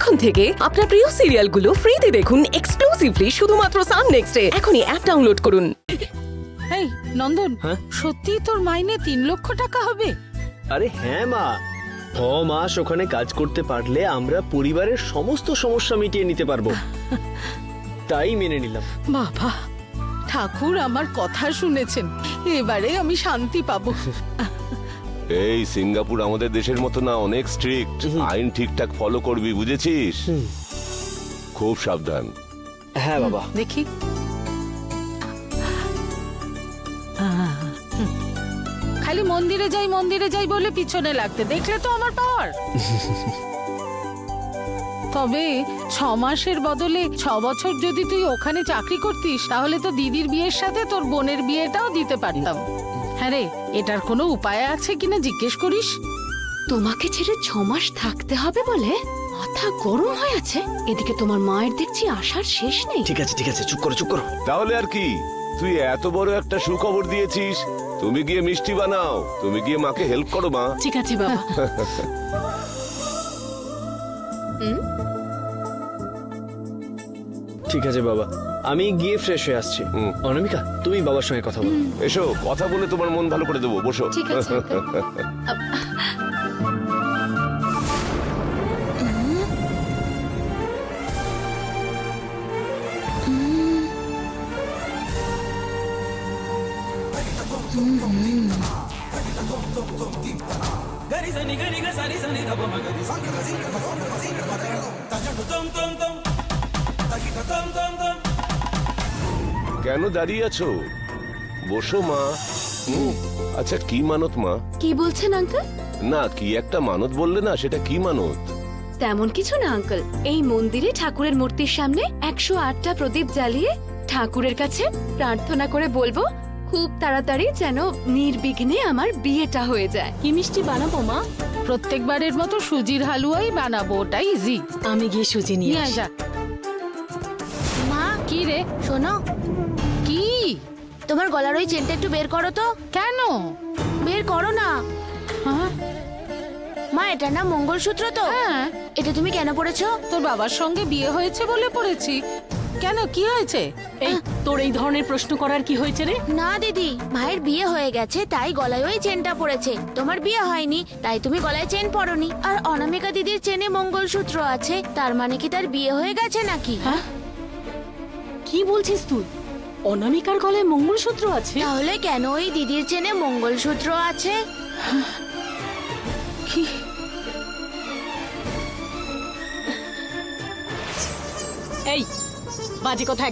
এখন থেকে আপনার প্রিয় সিরিয়ালগুলো ফ্রিতে দেখুন এক্সক্লুসিভলি শুধুমাত্র সান নেক্সটে। এখনই অ্যাপ ডাউনলোড করুন। এই নন্দন, হ্যাঁ? সত্যি তোর মাইনে 3 লক্ষ টাকা হবে? আরে হ্যাঁ মা, 6 মাস ওখানে কাজ করতে পারলে আমরা পরিবারের সমস্ত সমস্যা মিটিয়ে নিতে পারবো। তাই মেনে নিলাম। বাবা, ঠাকুর আমার কথা শুনেছেন, এবারে আমি শান্তি পাবো। এই সিঙ্গাপুর আমাদের দেশের মতো না, অনেক স্ট্রিক্ট। আইন ঠিকঠাক ফলো করবি, বুঝেছিস? খুব সাবধান। হ্যাঁ বাবা। দেখি খালি মন্দিরে যাই বলে পিছনে লাগতে দেখলে তো আমার পাওয়ার। তবে 6 মাসের বদলে 6 বছর যদি তুই ওখানে চাকরি করতিস, তাহলে তো দিদির বিয়ের সাথে তোর বোনের বিয়েটাও দিতে পারতাম। হ্যাঁ রে, এটার কোনো উপায় আছে কিনা জিজ্ঞেস করিস। তোমাকে ছেড়ে 6 মাস থাকতে হবে বলে মাথা গরম হয়ে আছে। এদিকে তোমার মায়ের দেখছি আসার শেষ নেই। ঠিক আছে চুপ করো। তাহলে আর কি, তুই এত বড় একটা সুখবর দিয়েছিস, তুমি গিয়ে মিষ্টি বানাও, তুমি গিয়ে মাকে হেল্প করো মা। ঠিক আছে বাবা। ঠিক আছে বাবা, আমি গিয়ে ফ্রেশ হয়ে আসছি। অনামিকা, তুমি বাবার সঙ্গে কথা বলো। এসো, কথা বলে তোমার মন ভালো করে দেবো, বসো। ঠিক আছে। কেন দাঁড়িয়ে আছো? বসো মা। আচ্ছা, কি মানত মা? কি বলছেন আঙ্কেল? না, কি একটা মানত বললে না, সেটা কি মানত? তেমন কিছু না আঙ্কেল। এই মন্দিরে ঠাকুরের মূর্তির সামনে 108টা প্রদীপ জ্বালিয়ে ঠাকুরের কাছে প্রার্থনা করে বলবো খুব তাড়াতাড়ি যেন নির্বিঘ্নে আমার বিয়েটা হয়ে যায়। কি মিষ্টি বানাবো মা? প্রত্যেকবারের মতো সুজির হালুয়াই বানাবো, ওটাই ইজি। আমি গিয়ে সুজি নিয়ে নিয়ে আসি। যা। মা, কি রে? শোনো, কি? তোমার গলার ওই চেনটা একটু বের করো তো। কেন? বের করো না। হ্যাঁ? মা, এটা না মঙ্গলসূত্র তো? হ্যাঁ। এটা তুমি কেন পড়েছো? তোর বাবার সঙ্গে বিয়ে হয়েছে বলে পড়েছি। কেন, কি হয়েছে? এই তোর এই ধরনের প্রশ্ন করার কি হয়েছে রে? না দিদি, ভাইয়ের বিয়ে হয়ে গেছে তাই গলায় ওই চেনটা পড়েছে। তোমার বিয়ে হয়নি তাই তুমি গলায় চেন পরনি। আর অনামিকা দিদির চেনে মঙ্গলসূত্র আছে, তার মানে কি তার বিয়ে হয়ে গেছে নাকি? হ্যাঁ? কি বলছিস তুই? অনামিকার গলায় মঙ্গলসূত্র আছে? তাহলে কেন ওই দিদির চেনে মঙ্গলসূত্র আছে? কি? এই বাজে কথা